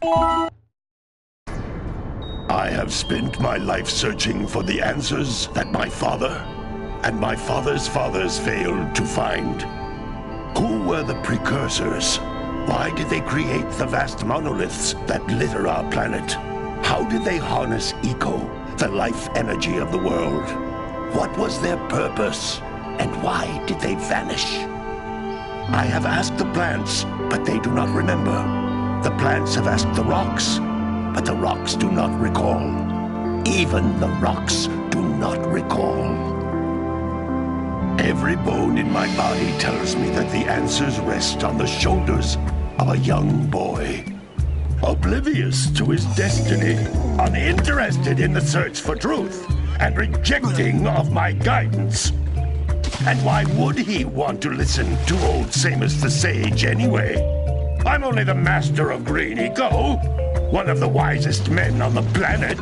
I have spent my life searching for the answers that my father and my father's fathers failed to find. Who were the precursors? Why did they create the vast monoliths that litter our planet? How did they harness eco, the life energy of the world? What was their purpose? And why did they vanish? I have asked the plants, but they do not remember. The plants have asked the rocks, but the rocks do not recall. Even the rocks do not recall. Every bone in my body tells me that the answers rest on the shoulders of a young boy. Oblivious to his destiny, uninterested in the search for truth, and rejecting of my guidance. And why would he want to listen to old Samus the Sage anyway? I'm only the master of green eco, one of the wisest men on the planet.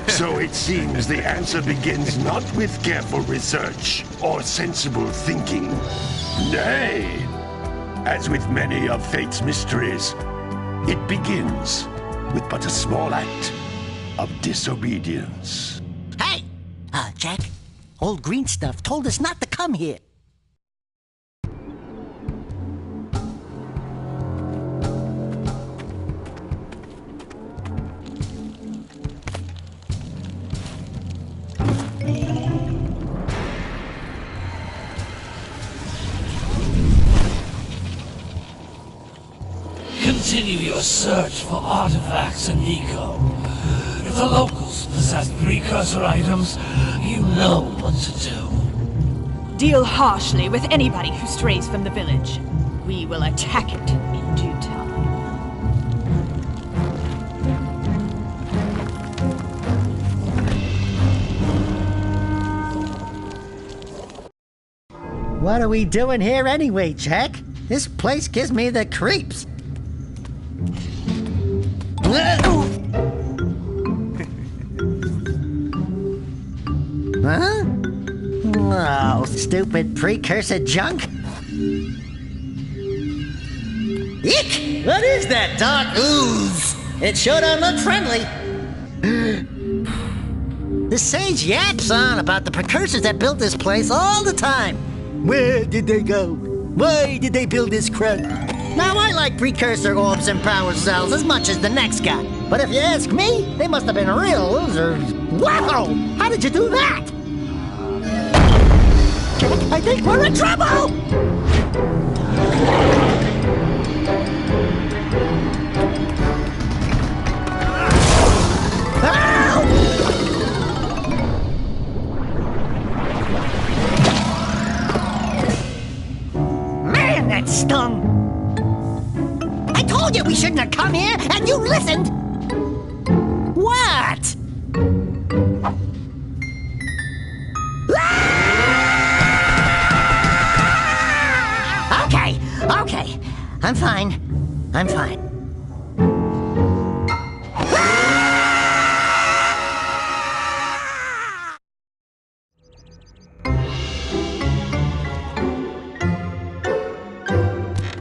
So it seems the answer begins not with careful research or sensible thinking. Nay, as with many of fate's mysteries, it begins with but a small act of disobedience. Hey! Jak, old green stuff told us not to come here. Continue your search for artifacts and eco. If the locals possess precursor items, you know what to do. Deal harshly with anybody who strays from the village. We will attack it in due time. What are we doing here anyway, Jak? This place gives me the creeps. Huh? Oh, stupid precursor junk. Eek! What is that dark ooze? It sure don't look friendly. The sage yaps on about the precursors that built this place all the time. Where did they go? Why did they build this crud? Now, I like precursor orbs and power cells as much as the next guy. But if you ask me, they must have been real losers. Wow! How did you do that? I think we're in trouble! Man, that stung! I told you we shouldn't have come here, and you listened! What? Okay. I'm fine.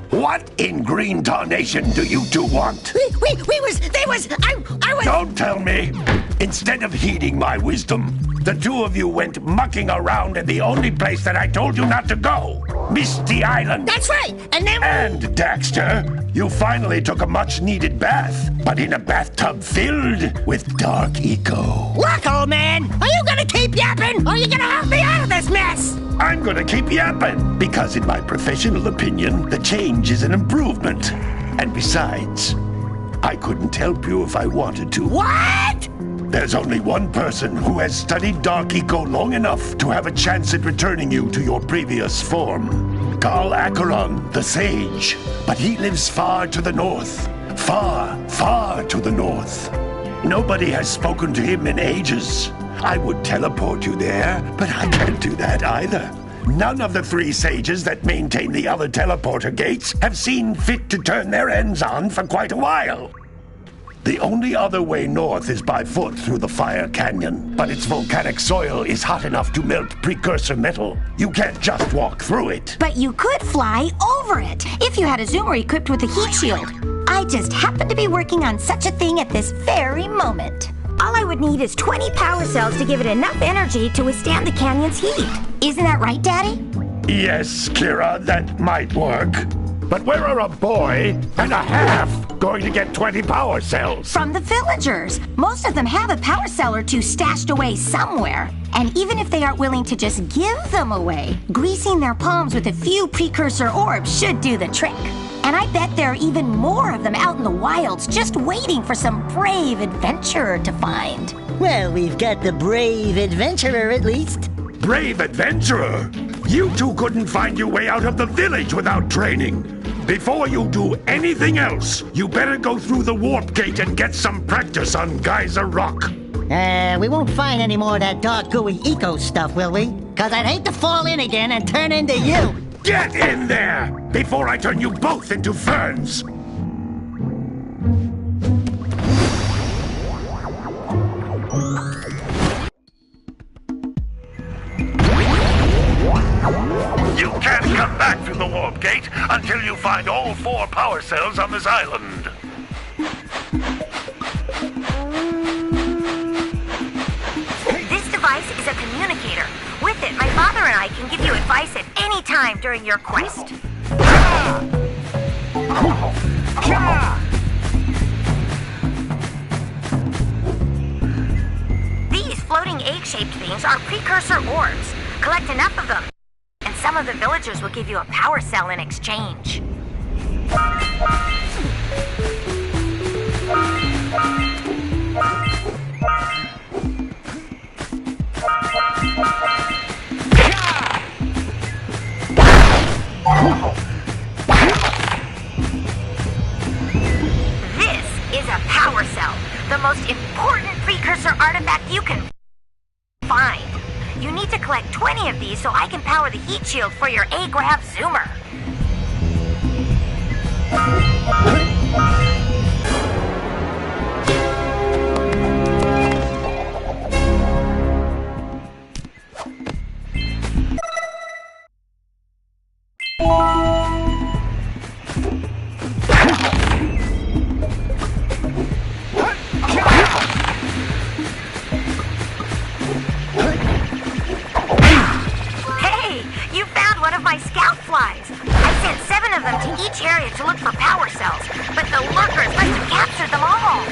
What in green tarnation do you two want? I was... Don't tell me! Instead of heeding my wisdom, the two of you went mucking around in the only place that I told you not to go, Misty Island. That's right, and then... And, Daxter, you finally took a much-needed bath, but in a bathtub filled with dark eco. Look, old man, are you gonna keep yapping, or are you gonna help me out of this mess? I'm gonna keep yapping, because in my professional opinion, the change is an improvement. And besides, I couldn't help you if I wanted to. What? There's only one person who has studied Dark Eco long enough to have a chance at returning you to your previous form. Carl Acheron, the Sage. But he lives far to the north. Far, far to the north. Nobody has spoken to him in ages. I would teleport you there, but I can't do that either. None of the three sages that maintain the other teleporter gates have seen fit to turn their ends on for quite a while. The only other way north is by foot through the Fire Canyon, but its volcanic soil is hot enough to melt precursor metal. You can't just walk through it. But you could fly over it if you had a zoomer equipped with a heat shield. I just happen to be working on such a thing at this very moment. All I would need is 20 power cells to give it enough energy to withstand the canyon's heat. Isn't that right, Daddy? Yes, Kira, that might work. But where are a boy and a half going to get 20 power cells? From the villagers. Most of them have a power cell or two stashed away somewhere. And even if they aren't willing to just give them away, greasing their palms with a few precursor orbs should do the trick. And I bet there are even more of them out in the wilds just waiting for some brave adventurer to find. Well, we've got the brave adventurer at least. Brave adventurer? You two couldn't find your way out of the village without training. Before you do anything else, you better go through the warp gate and get some practice on Geyser Rock. We won't find any more of that dark gooey eco stuff, will we? 'Cause I'd hate to fall in again and turn into you. Get in there before I turn you both into ferns. You can't come back through the warp gate until you find all 4 power cells on this island. This device is a communicator. With it, my father and I can give you advice at any time during your quest. These floating egg-shaped things are precursor orbs. Collect enough of them, and some of the villagers will give you a power cell in exchange. This is a power cell, the most important precursor artifact you can find. You need to collect 20 of these so I can power the heat shield for your A-Grav zoomer. Each area to look for power cells, but the lurkers must have captured them all.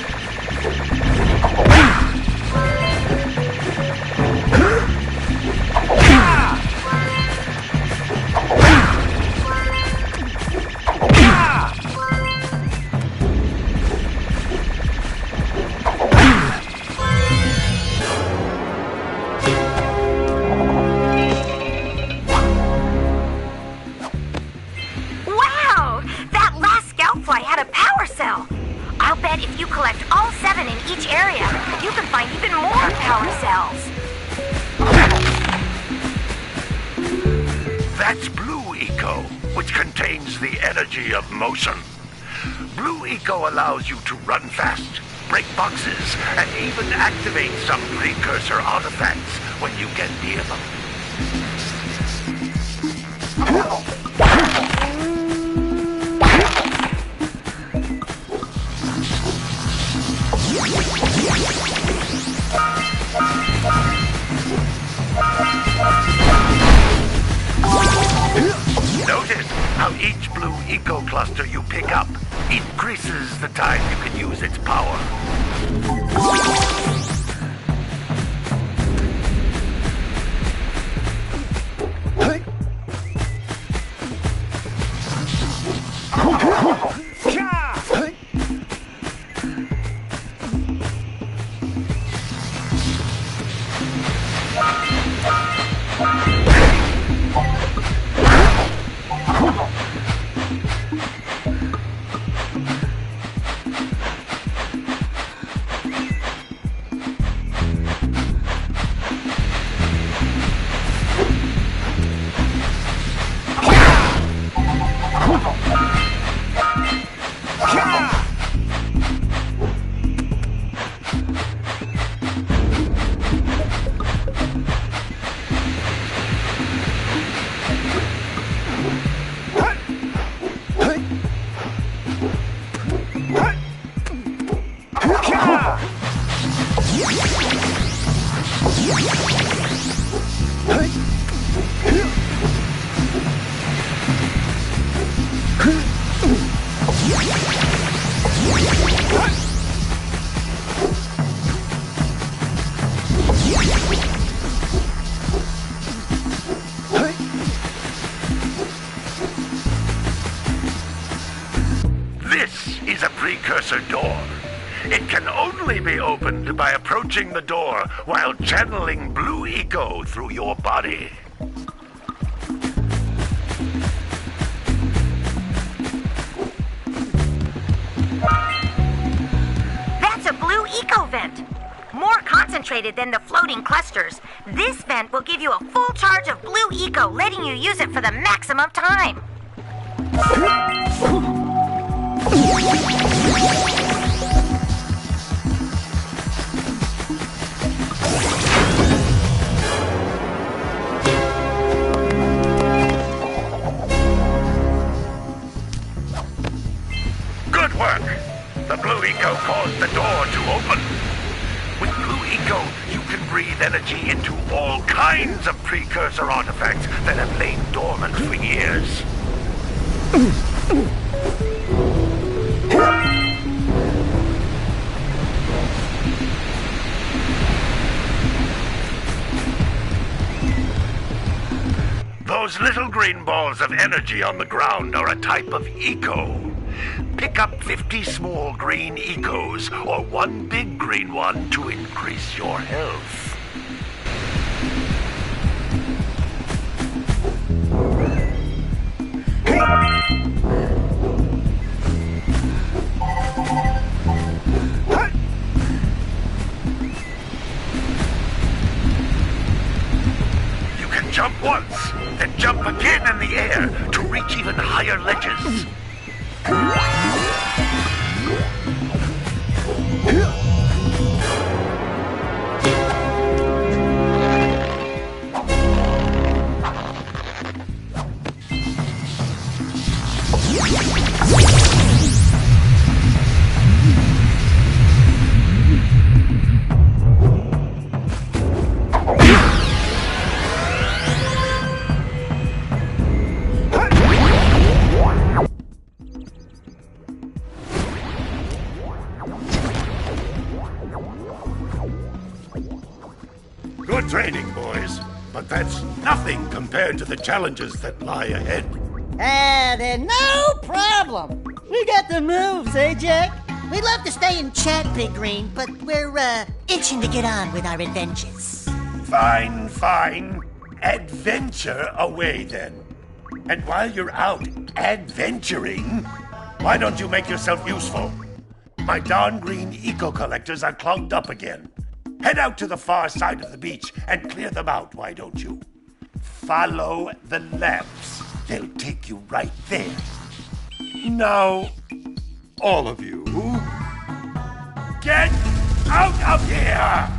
I'll bet if you collect all 7 in each area, you can find even more power cells. That's Blue Eco, which contains the energy of motion. Blue Eco allows you to run fast, break boxes, and even activate some precursor artifacts when you get near them. Notice how each Blue Eco cluster you pick up increases the time you can use its power. precursor door. It can only be opened by approaching the door while channeling blue eco through your body. That's a blue eco vent. More concentrated than the floating clusters. This vent will give you a full charge of blue eco, letting you use it for the maximum time. Good work! The blue eco caused the door to open. With blue eco, you can breathe energy into all kinds of precursor artifacts that have lain dormant for years. Those little green balls of energy on the ground are a type of eco. Pick up 50 small green ecos or one big green one to increase your health. You can jump once, then jump again in the air to reach even higher ledges. Good training, boys, but that's nothing compared to the challenges that lie ahead. Then no problem. We got the moves, eh, Jack? We'd love to stay and chat, Big Green, but we're, itching to get on with our adventures. Fine, fine. Adventure away, then. And while you're out adventuring, why don't you make yourself useful? My darn green eco-collectors are clogged up again. Head out to the far side of the beach and clear them out, why don't you? Follow the lamps. They'll take you right there. Now, all of you, get out of here!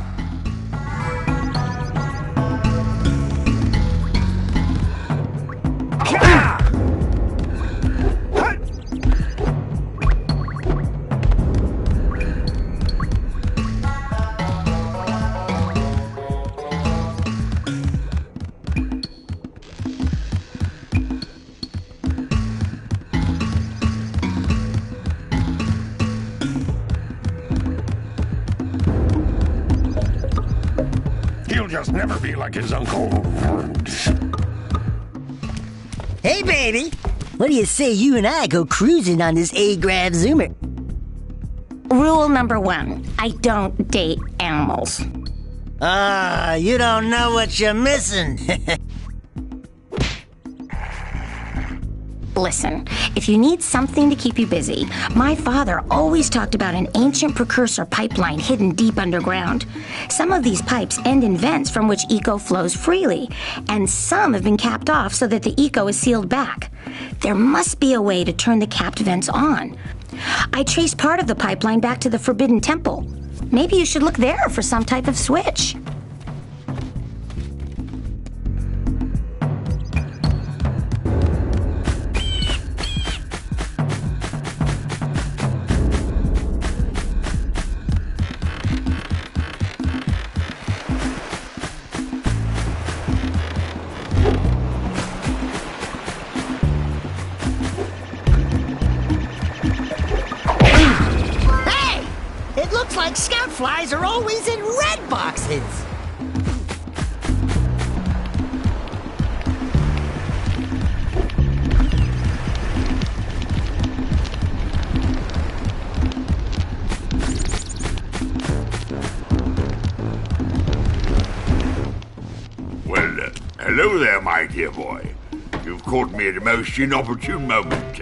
He'll just never be like his uncle. Hey, baby. What do you say you and I go cruising on this A-Grav Zoomer? Rule number 1, I don't date animals. You don't know what you're missing. Listen, if you need something to keep you busy, my father always talked about an ancient precursor pipeline hidden deep underground. Some of these pipes end in vents from which eco flows freely, and some have been capped off so that the eco is sealed back. There must be a way to turn the capped vents on. I traced part of the pipeline back to the Forbidden Temple. Maybe you should look there for some type of switch. Like scout flies are always in red boxes. Hello there, my dear boy. You've caught me at a most inopportune moment.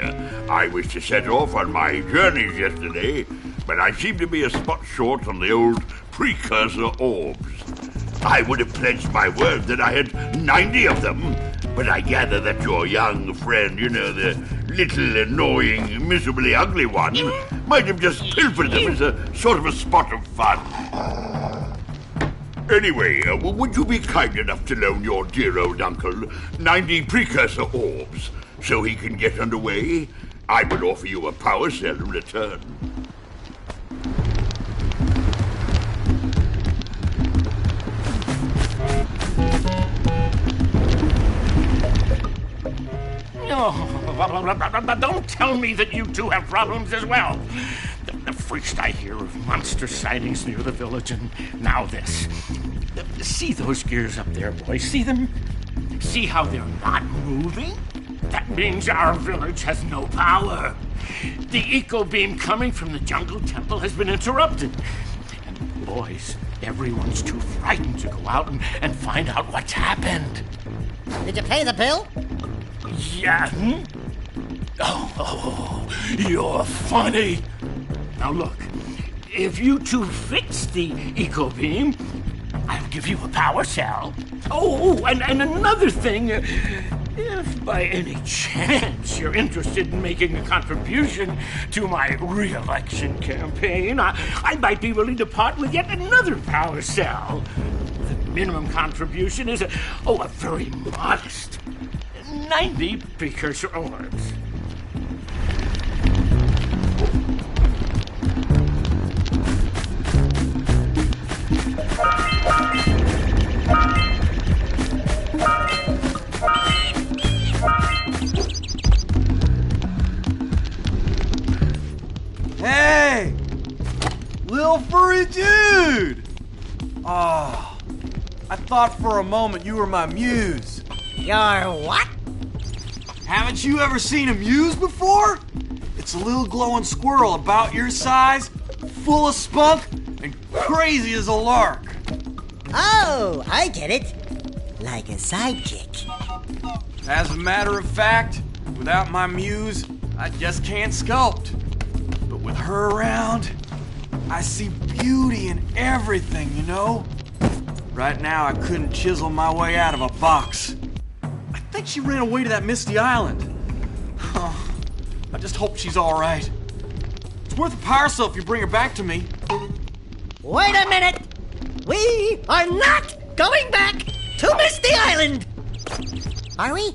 I was to set off on my journeys yesterday, but I seem to be a spot short on the old precursor orbs. I would have pledged my word that I had 90 of them, but I gather that your young friend, the little annoying, miserably ugly one, might have just pilfered them as a sort of a spot of fun. Anyway, would you be kind enough to loan your dear old uncle 90 precursor orbs so he can get underway? I would offer you a power cell in return. Oh, don't tell me that you two have problems as well. First I hear of monster sightings near the village, and now this. See those gears up there, boys? See them? See how they're not moving? That means our village has no power. The eco beam coming from the jungle temple has been interrupted. And boys, everyone's too frightened to go out and find out what's happened. Did you pay the bill? Yeah. Oh, you're funny. Now look, if you two fix the eco beam, I'll give you a power cell. Oh, and another thing, if by any chance you're interested in making a contribution to my re-election campaign, I might be willing to part with yet another power cell. The minimum contribution is a very modest 90 precursor orbs. Hey! Little furry dude! Oh, I thought for a moment you were my muse. Your what? Haven't you ever seen a muse before? It's a little glowing squirrel about your size, full of spunk, and crazy as a lark. Oh, I get it. Like a sidekick. As a matter of fact, without my muse, I just can't sculpt. But with her around, I see beauty in everything, Right now, I couldn't chisel my way out of a box. I think she ran away to that misty island. I just hope she's all right. It's worth a power cell if you bring her back to me. Wait a minute! We are not going back to Misty Island! Are we?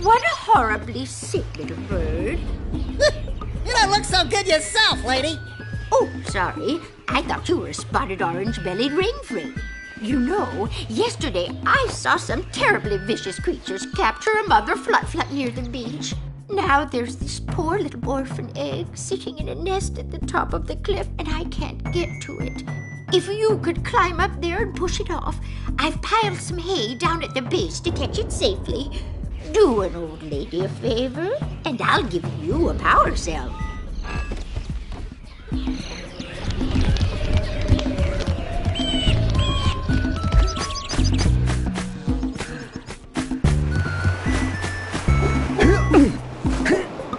What a horribly sick little bird. You don't look so good yourself, lady. Oh, sorry. I thought you were a spotted orange-bellied rainfree. Yesterday I saw some terribly vicious creatures capture a mother flut-flut near the beach. Now there's this poor little orphan egg sitting in a nest at the top of the cliff, and I can't get to it. If you could climb up there and push it off, I've piled some hay down at the base to catch it safely. Do an old lady a favor, and I'll give you a power cell.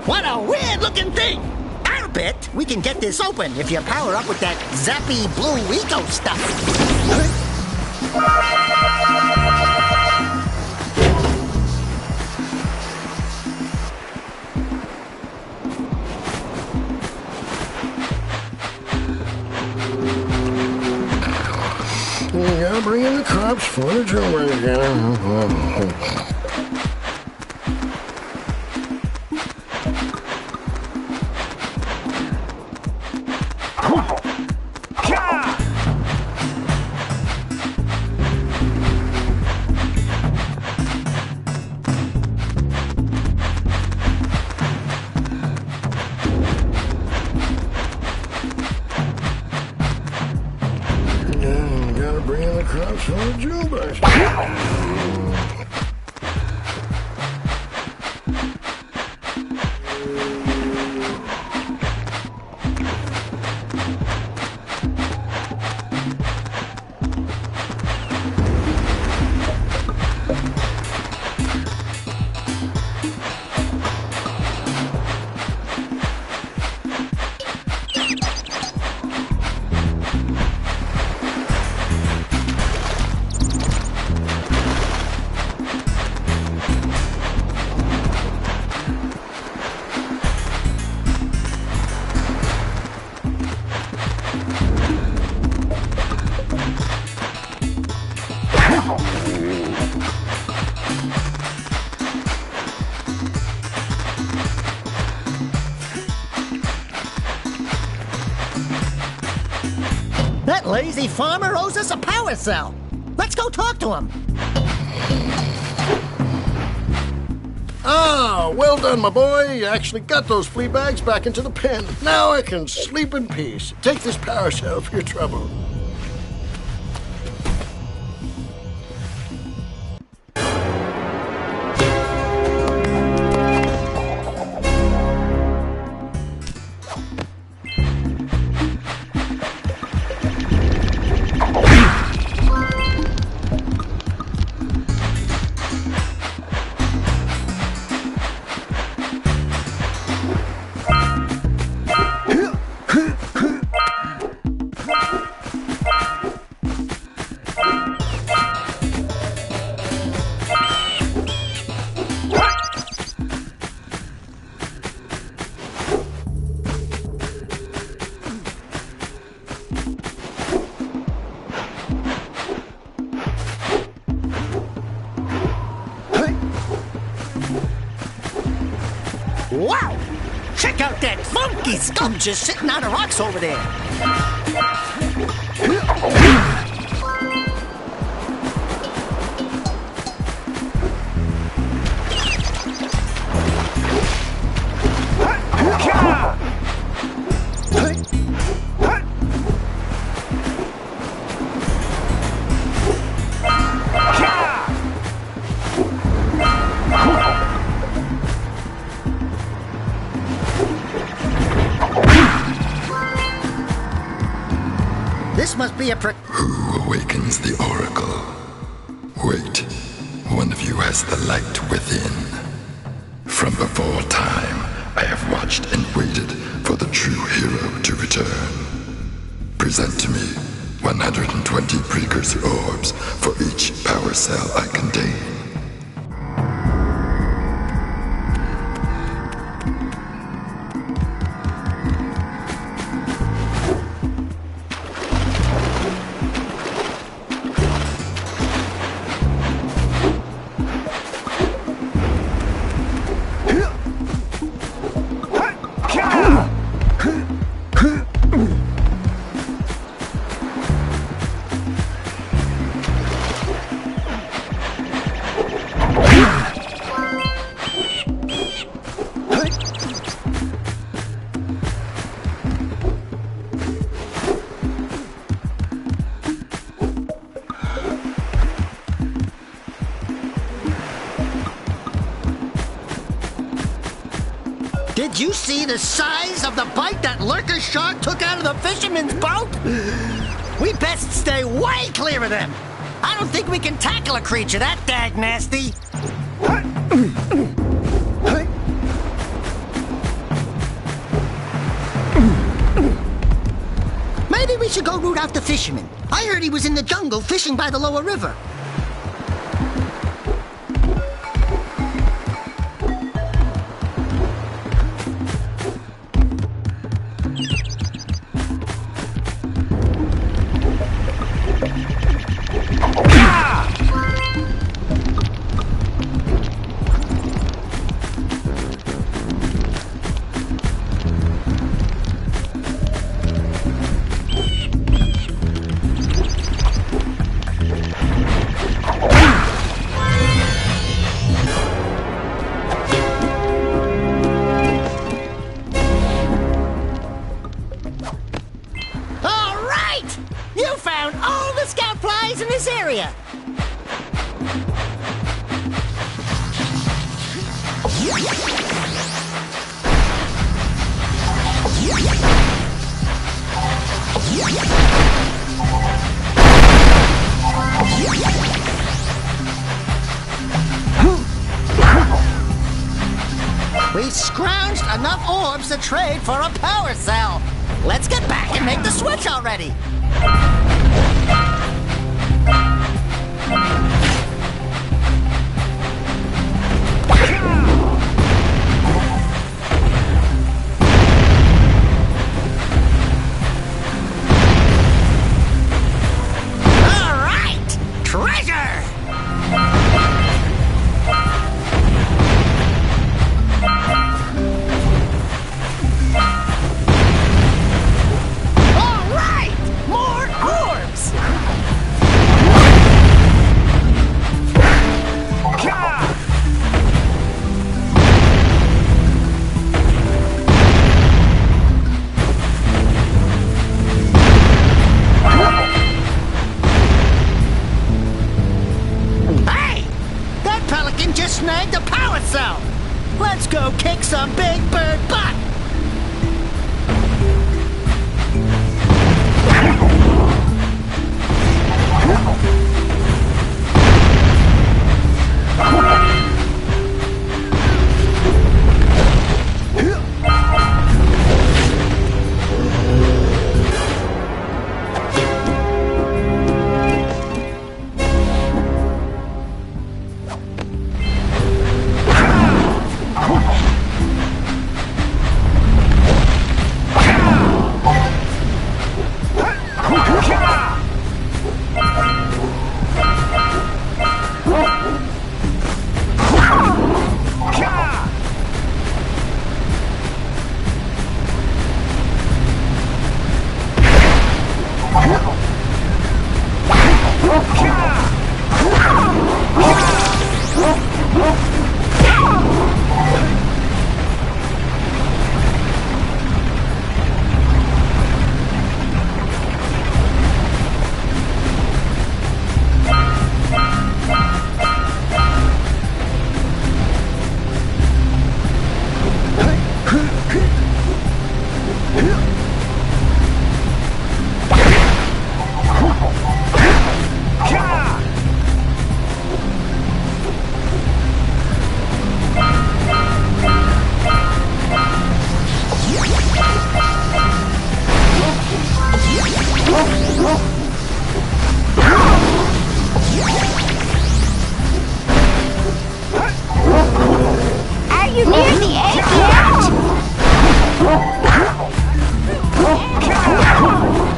What a weird-looking thing! I'll bet we can get this open if you power up with that zappy blue eco stuff. Yeah, bring in the cops for the children again. bringing the crops from the jewel basket. That lazy farmer owes us a power cell. Let's go talk to him. Ah, well done, my boy. You actually got those flea bags back into the pen. Now I can sleep in peace. Take this power cell for your trouble. Wow! Check out that funky scum just sitting on the rocks over there. This must be a Who awakens the oracle? Wait, one of you has the light within. From before time, I have watched and waited for the true hero to return. Present to me 120 precursor orbs for each power cell I contain. Did you see the size of the bite that lurker shark took out of the fisherman's boat? We best stay way clear of them. I don't think we can tackle a creature that dag nasty. Maybe we should go root out the fisherman. I heard he was in the jungle fishing by the lower river. supplies in this area. We scrounged enough orbs to trade for a power cell. Let's get back and make the switch already. All right, treasure! Snagged a power cell! Let's go kick some big bird butt!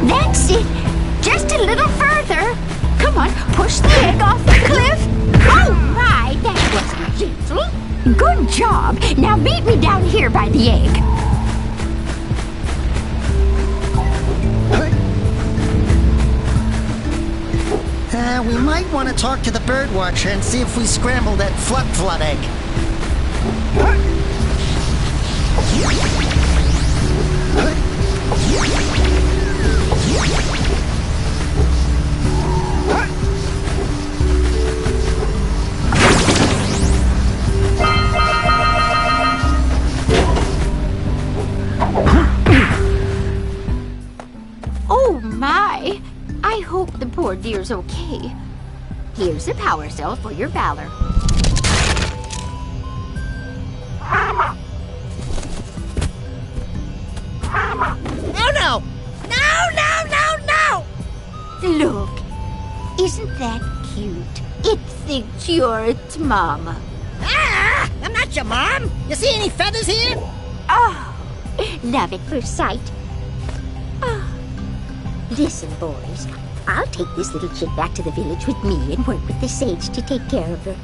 That's it. Just a little further. Come on, push the egg off the cliff. Oh my, that wasn't gentle. Good job. Now meet me down here by the egg. We might want to talk to the bird watcher and see if we scramble that flood egg. Oh my! I hope the poor dear's okay. Here's a power cell for your valor. Oh no! No! Look, isn't that cute? It thinks you're its mama. Ah! I'm not your mom! You see any feathers here? Oh, love at first sight. Oh. Listen, boys. I'll take this little chick back to the village with me and work with the sage to take care of her.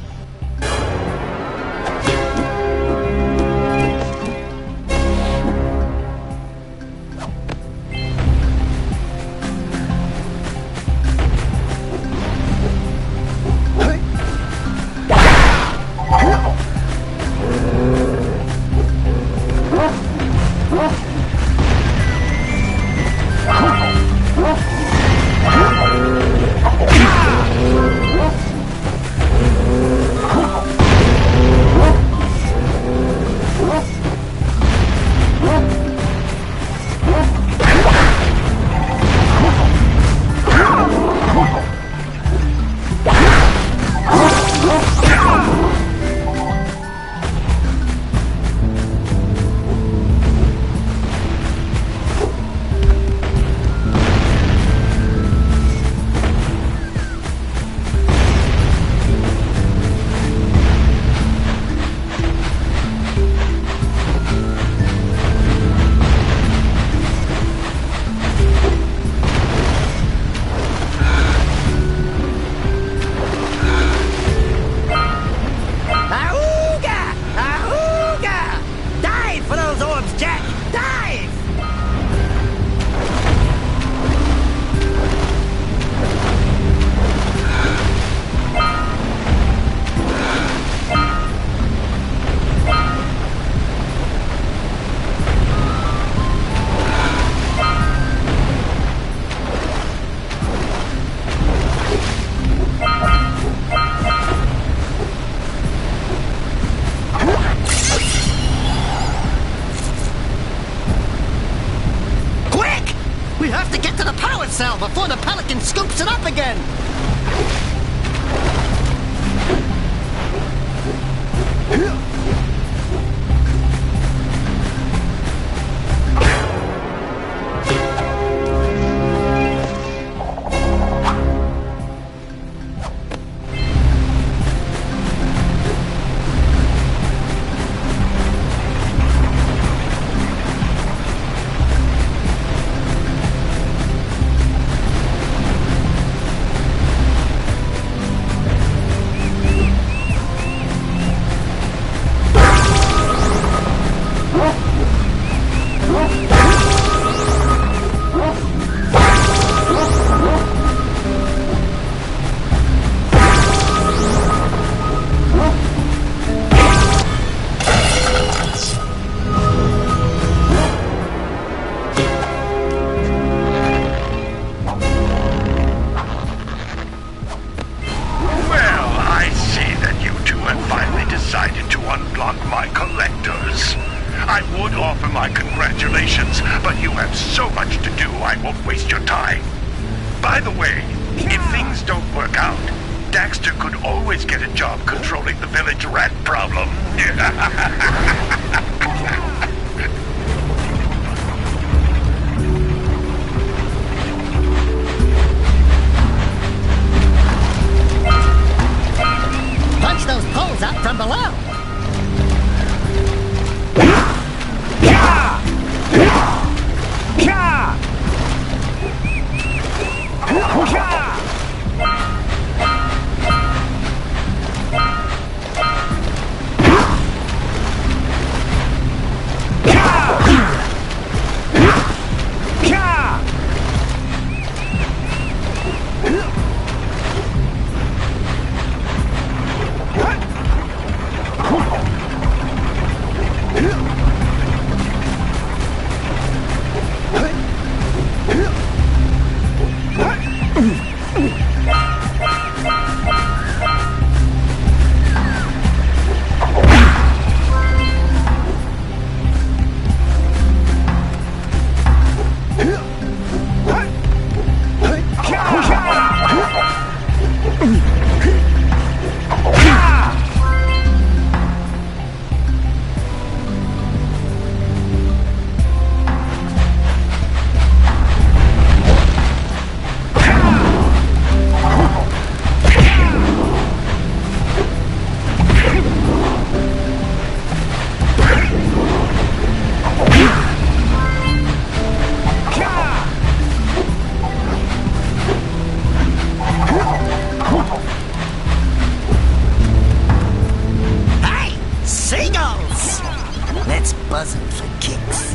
We have to get to the power cell before the Pelican scoops it up again! Daxter could always get a job controlling the village rat problem. Punch those poles out from below. Let's buzz him for kicks.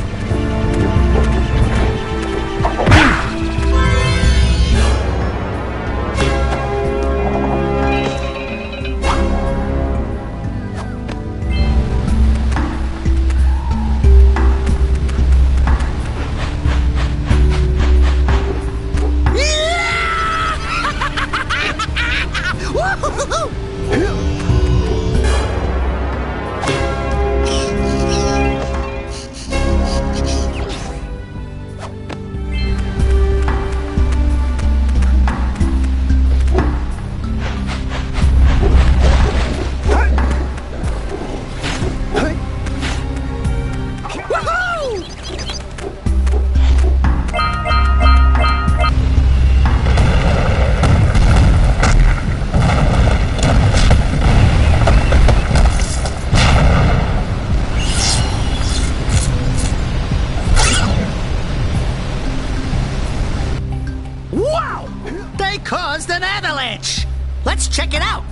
Caused an avalanche! Let's check it out!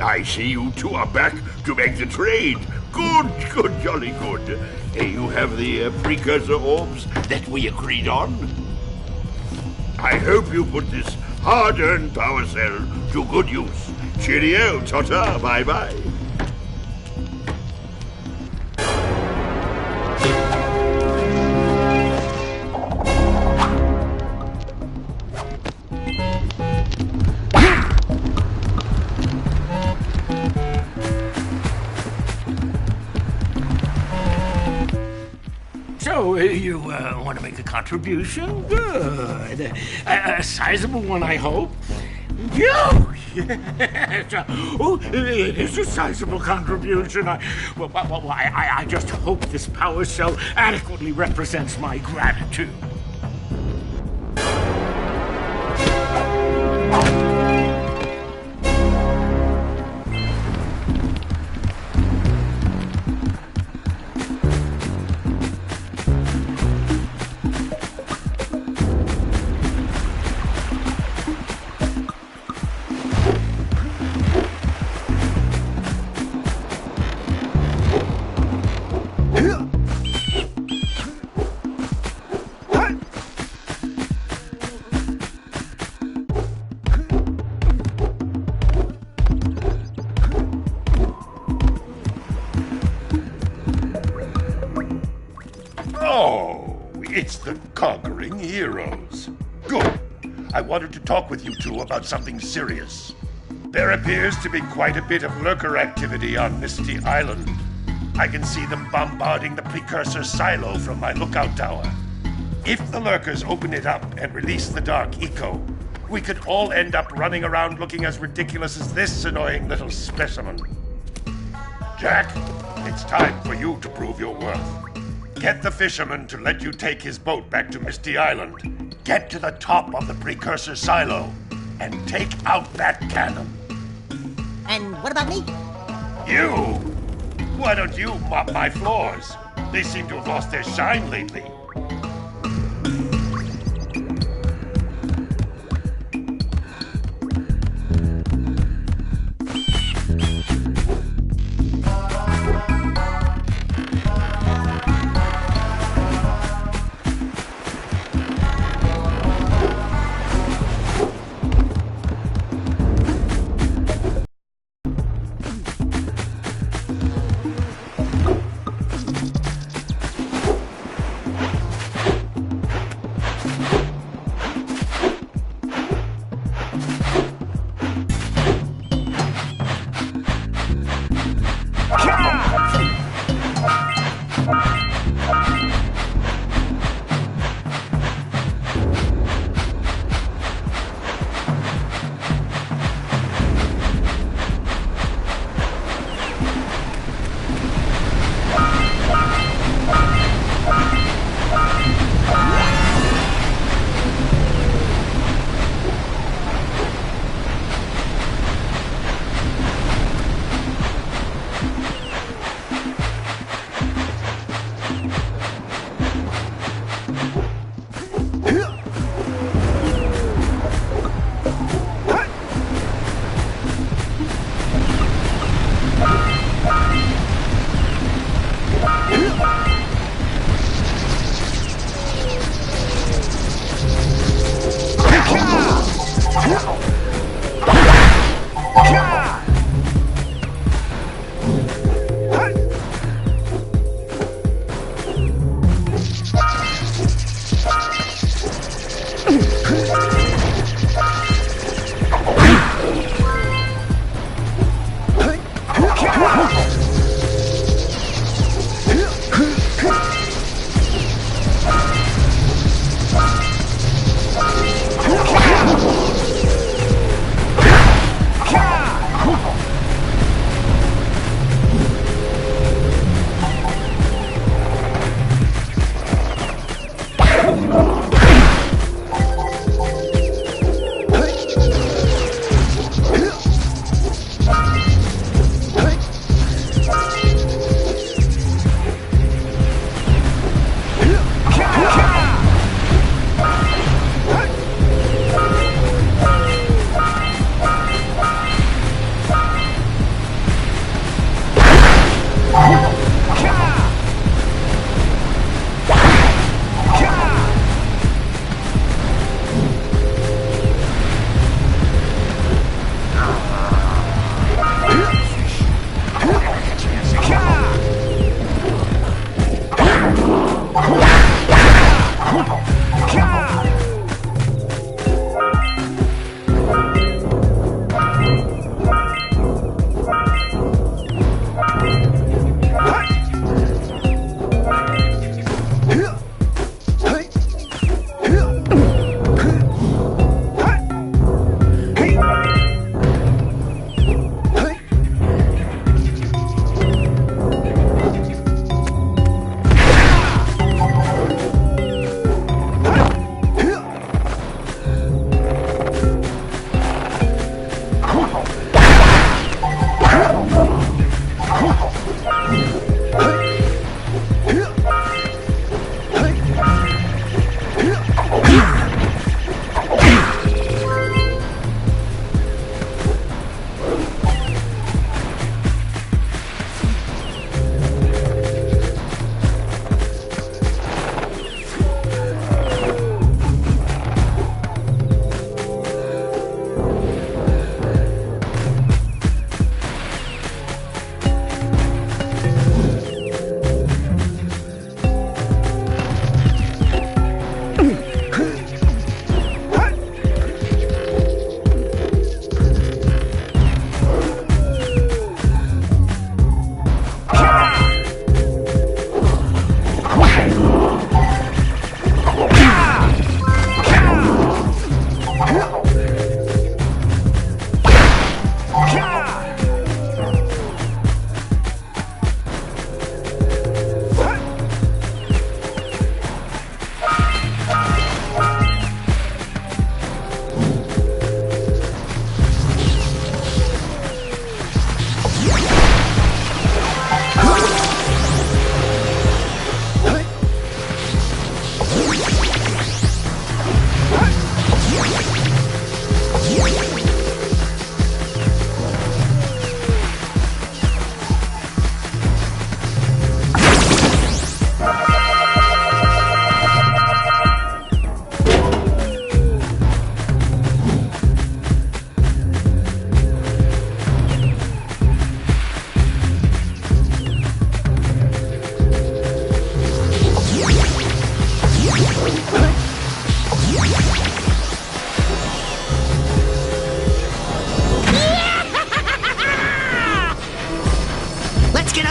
I see you two are back to make the trade. Good, jolly good. You have the precursor orbs that we agreed on? I hope you put this hard-earned power cell to good use. Cheerio, ta-ta, bye-bye. So, you want to make a contribution? Good. A sizable one, I hope. Yes. Oh, it is a sizable contribution. I just hope this power cell adequately represents my gratitude. Oh, it's the conquering heroes. Good. I wanted to talk with you two about something serious. There appears to be quite a bit of lurker activity on Misty Island. I can see them bombarding the precursor silo from my lookout tower. If the lurkers open it up and release the dark eco, we could all end up running around looking as ridiculous as this annoying little specimen. Jak, it's time for you to prove your worth. Get the fisherman to let you take his boat back to Misty Island. Get to the top of the precursor silo and take out that cannon. And what about me? You? Why don't you mop my floors? They seem to have lost their shine lately.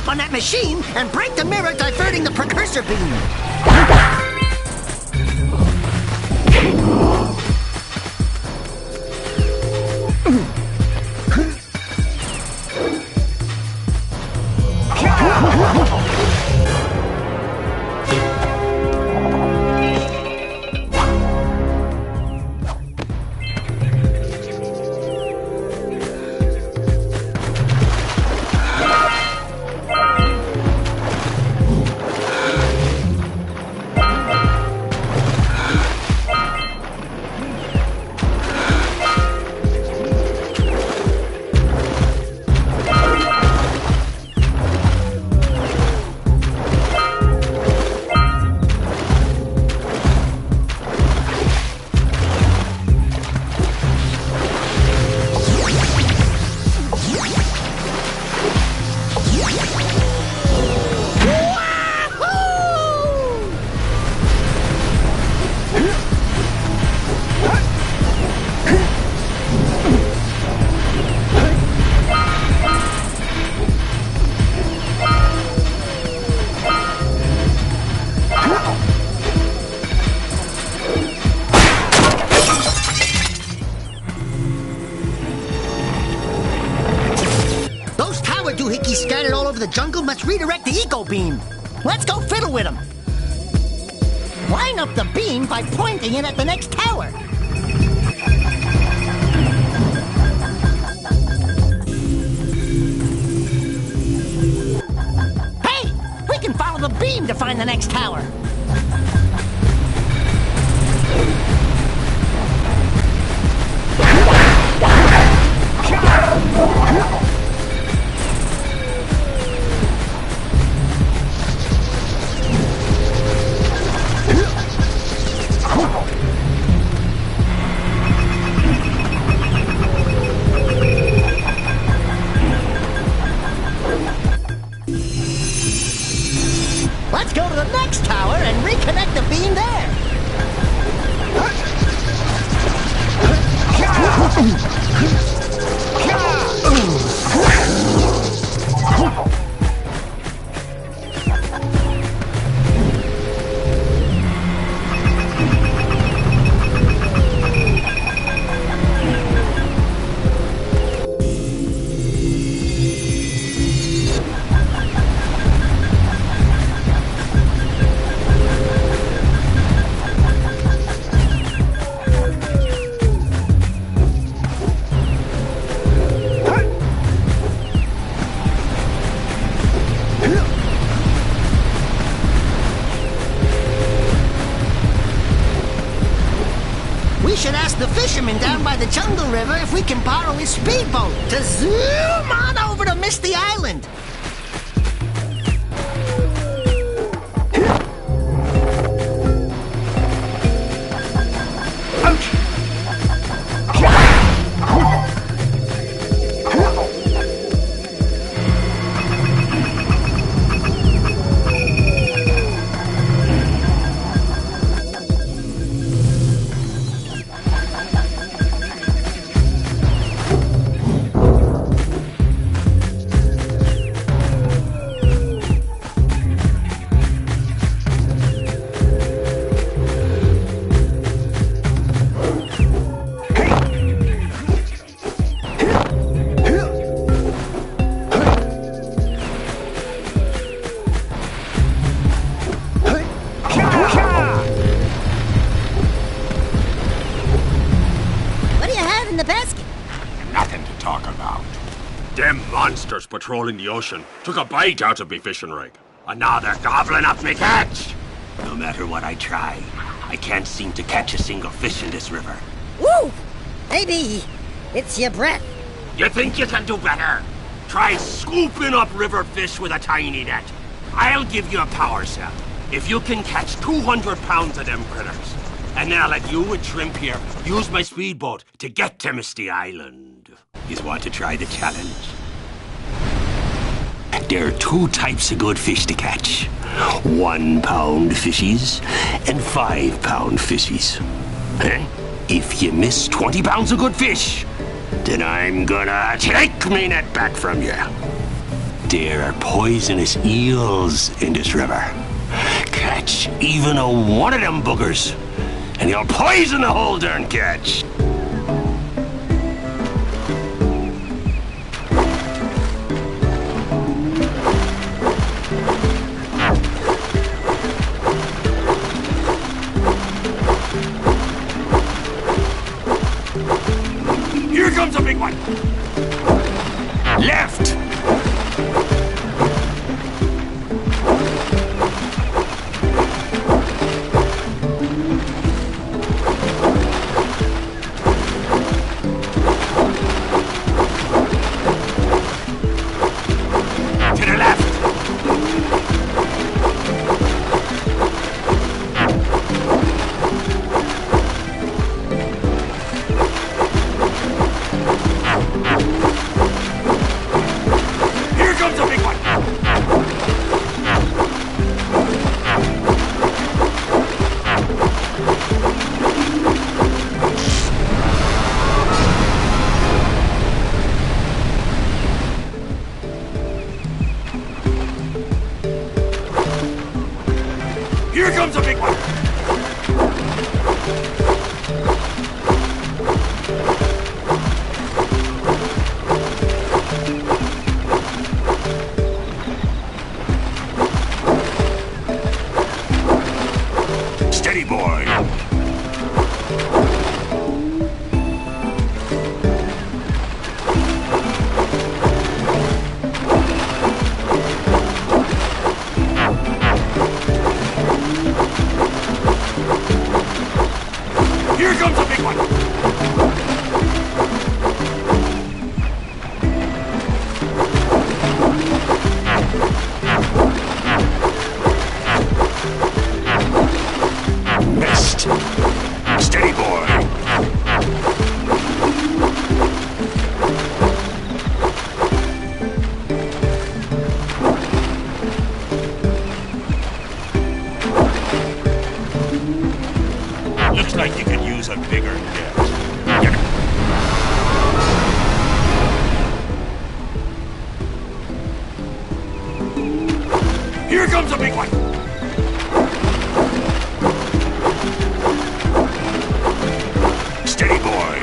On that machine and break the mirror diverting the precursor beam. Scattered all over the jungle must redirect the eco beam. Let's go fiddle with them. Line up the beam by pointing it at the next tower. Hey, we can follow the beam to find the next tower. Let's go to the next tower and reconnect the beam there. We should ask the fisherman down by the jungle river if we can borrow his speedboat to zoom on over to Misty Island. in the basket? Nothing to talk about. Them monsters patrolling the ocean took a bite out of me fishing rig. And now they're gobbling up me catch. No matter what I try, I can't seem to catch a single fish in this river. Woo! Maybe it's your breath. You think you can do better? Try scooping up river fish with a tiny net. I'll give you a power cell if you can catch 200 pounds of them critters. And then I'll let you and Shrimp here use my speedboat to get to Misty Island. You want to try the challenge? There are two types of good fish to catch. 1 pound fishies and 5 pound fishies. Eh? If you miss 20 pounds of good fish, then I'm gonna take me net back from you. There are poisonous eels in this river. Catch even one of them boogers, and you'll poison the whole darn catch. Here comes a big one. Left. To the left. Here comes a big one. Here comes a big one. Steady, boy. Here comes a big one. Missed. Steady, boy. Looks like you could use a bigger net. Here comes a big one. Steady, boy.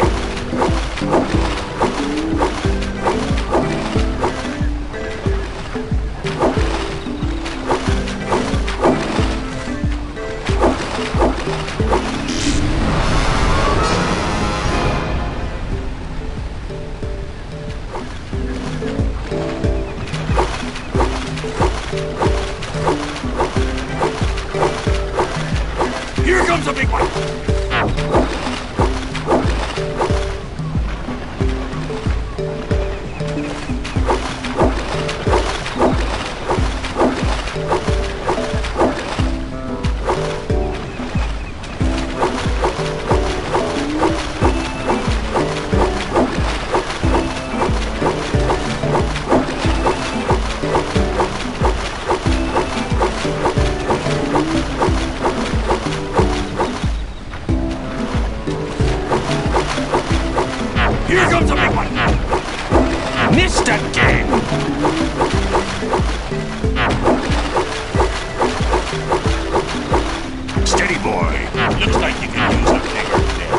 Here comes a big one. Here comes a big one. Missed again. Steady, boy. Looks like you can use a bigger net.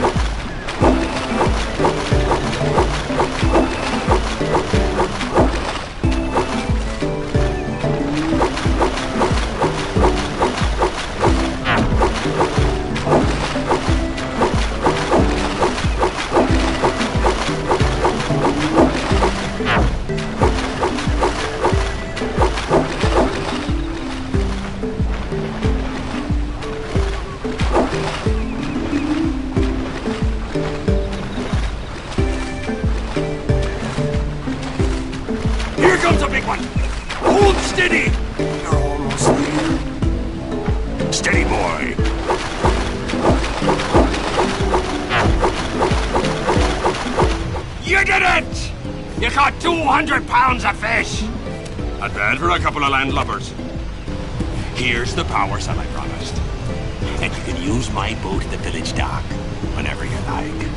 one. Here comes a big one. Hold steady. You're almost there. Steady, boy. You did it! You caught 200 pounds of fish. Not bad for a couple of landlubbers. Here's the power cell I promised. And you can use my boat at the village dock whenever you like.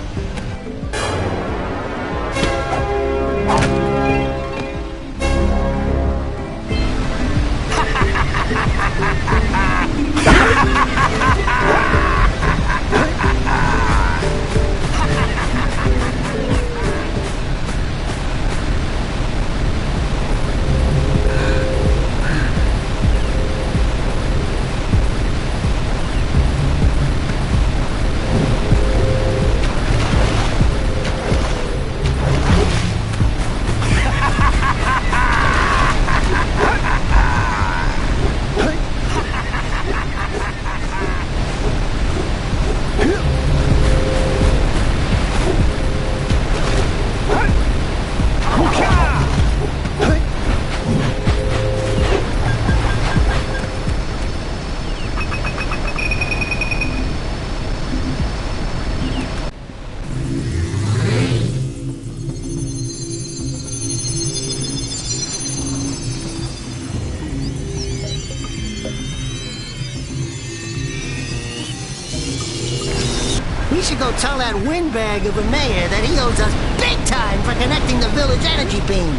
We should go tell that windbag of a mayor that he owes us big time for connecting the village energy beam.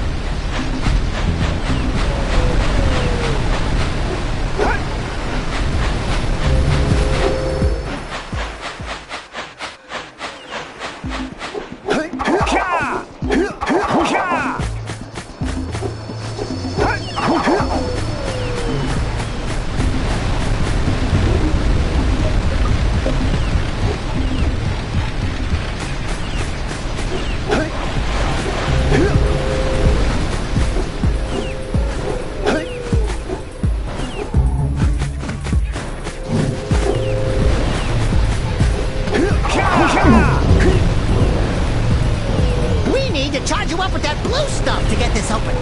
We need to charge you up with that blue stuff to get this open.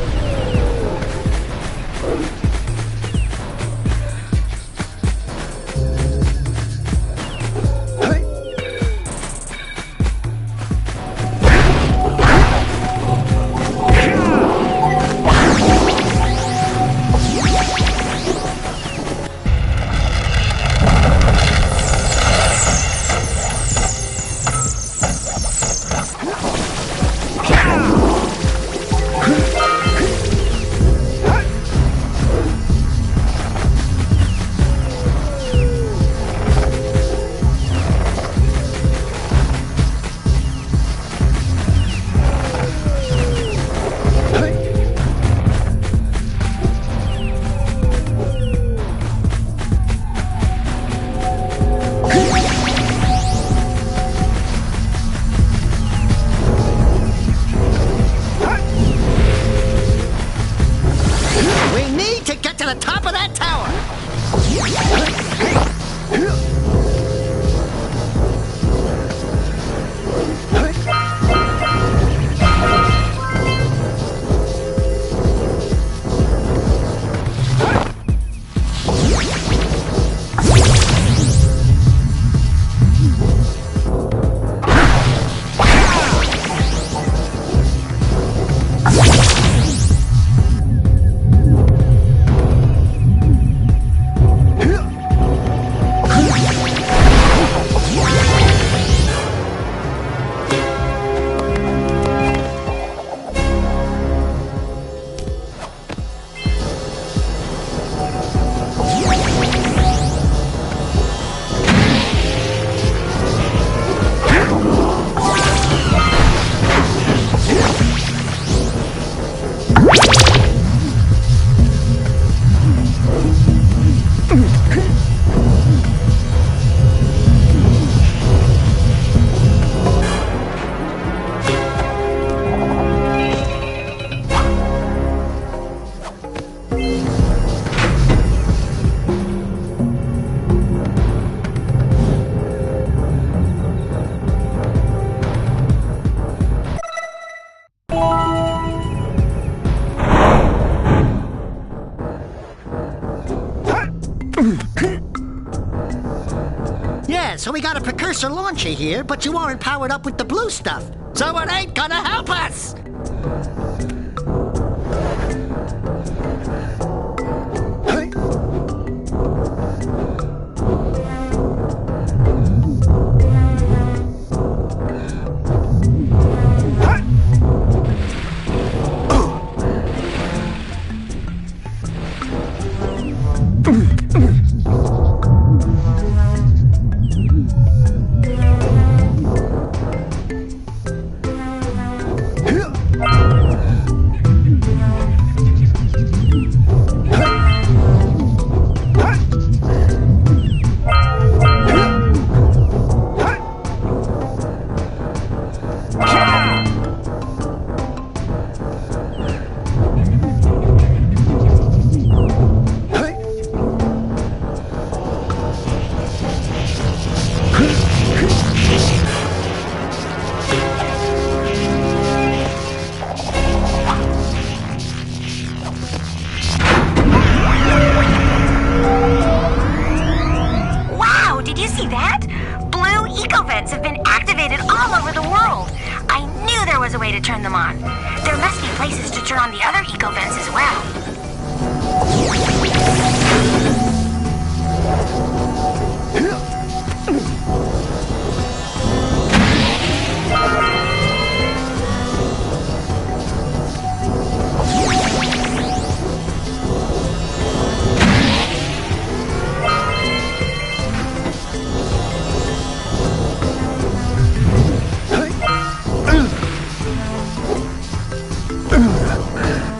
so we got a precursor launcher here, but you aren't powered up with the blue stuff. So it ain't gonna help us!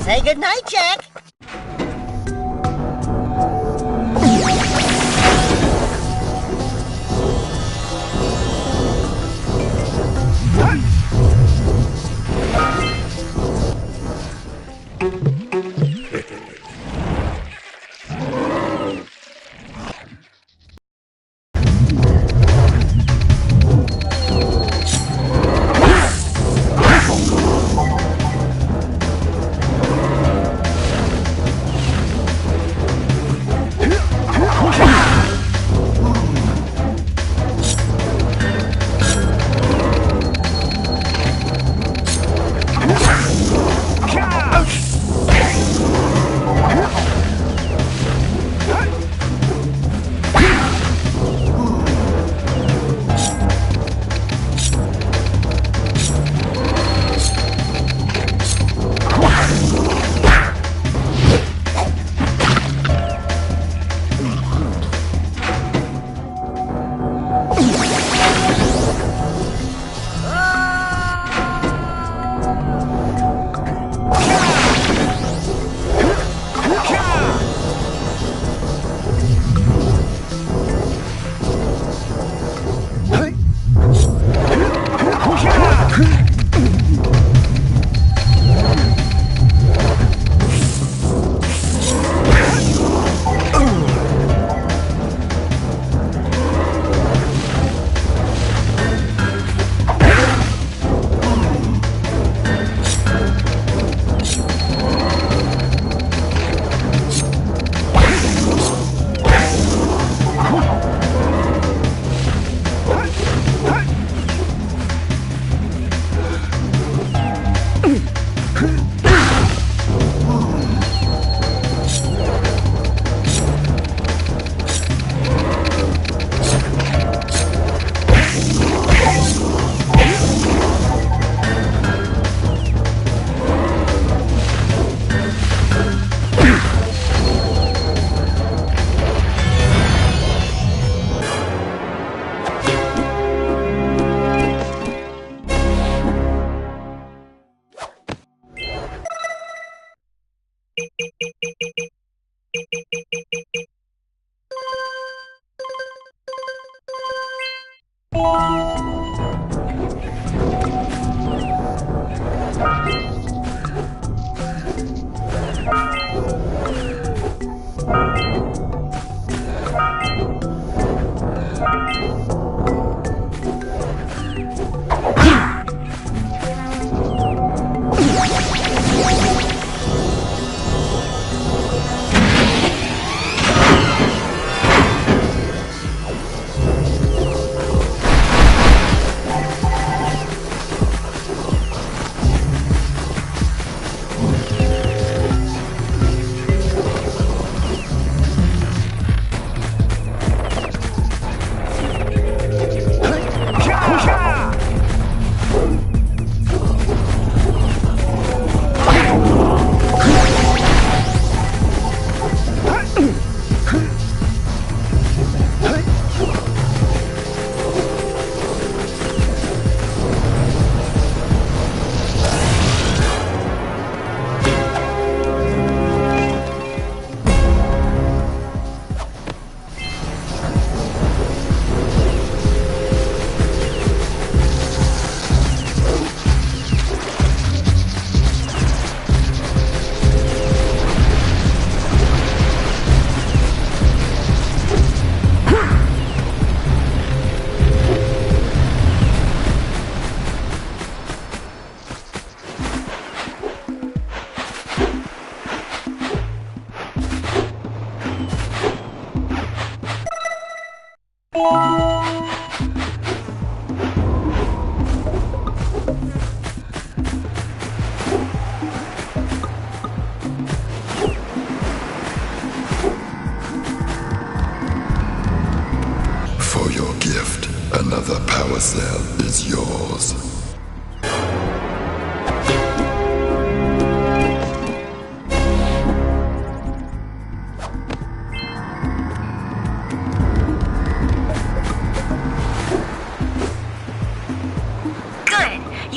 Say goodnight, Jak.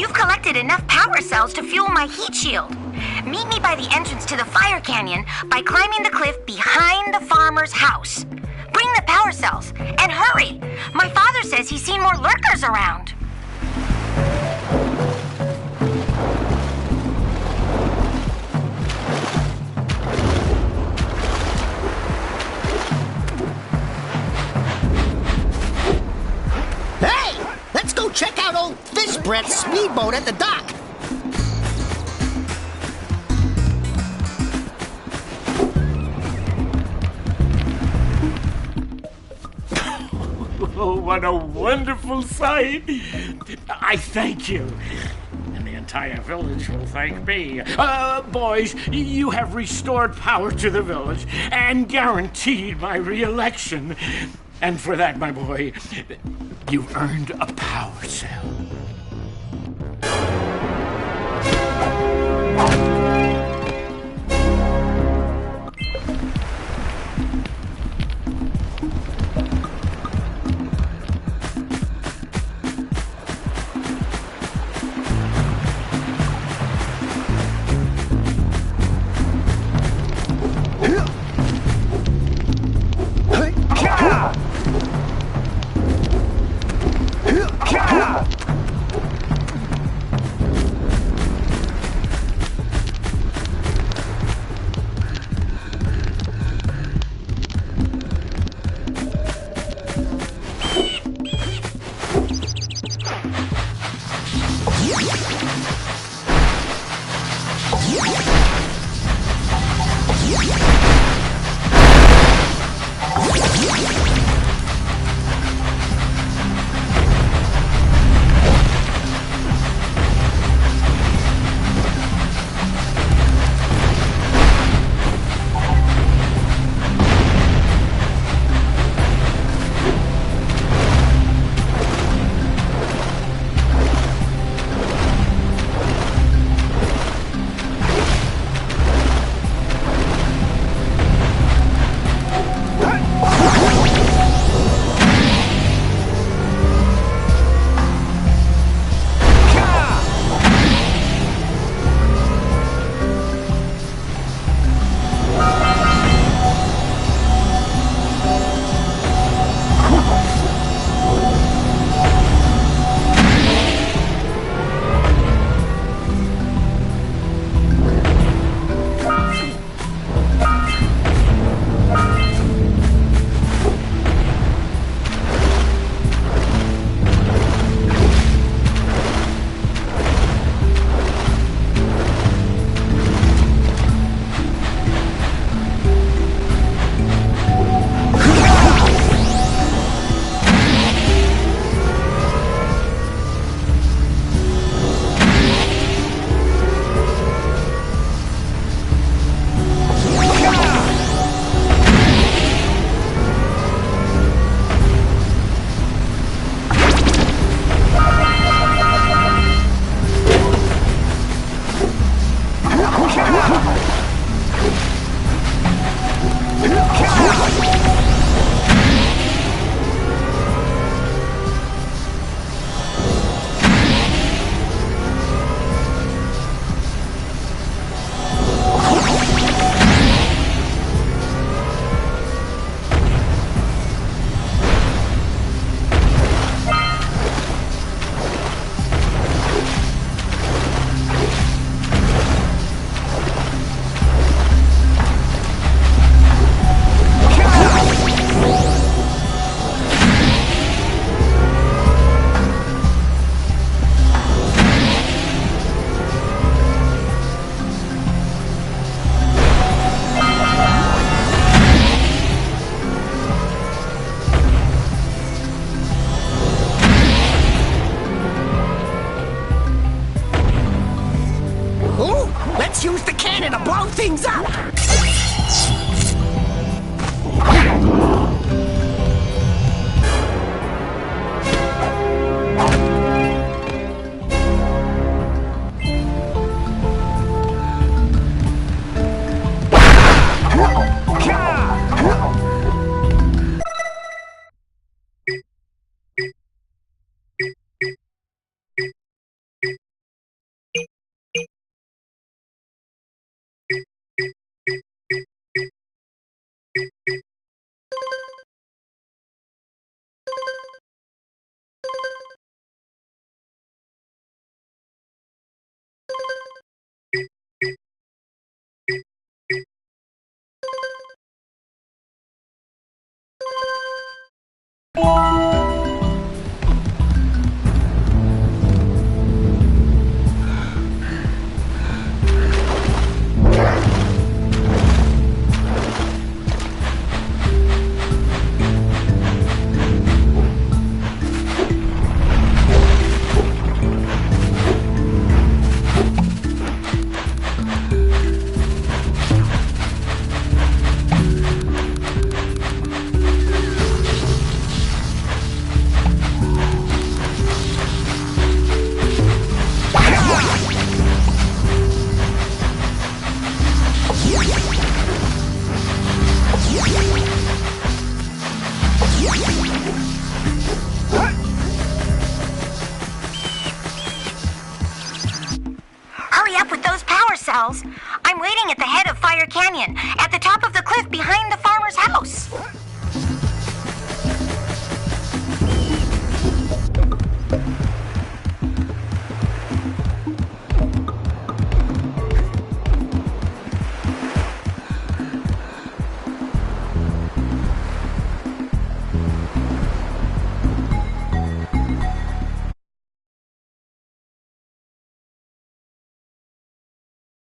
You've collected enough power cells to fuel my heat shield. Meet me by the entrance to the fire canyon by climbing the cliff behind the farmer's house. Bring the power cells, and hurry! My father says he's seen more lurkers around. Hey! Let's go check out old Fish Brett's speedboat at the dock. Oh, what a wonderful sight! I thank you. And the entire village will thank me. Boys, you have restored power to the village and guaranteed my re-election. And for that, my boy, you've earned a power cell. Let's use the cannon to blow things up! Hurry up with those power cells. I'm waiting at the head of Fire Canyon, at the top of the cliff behind the farmer's house.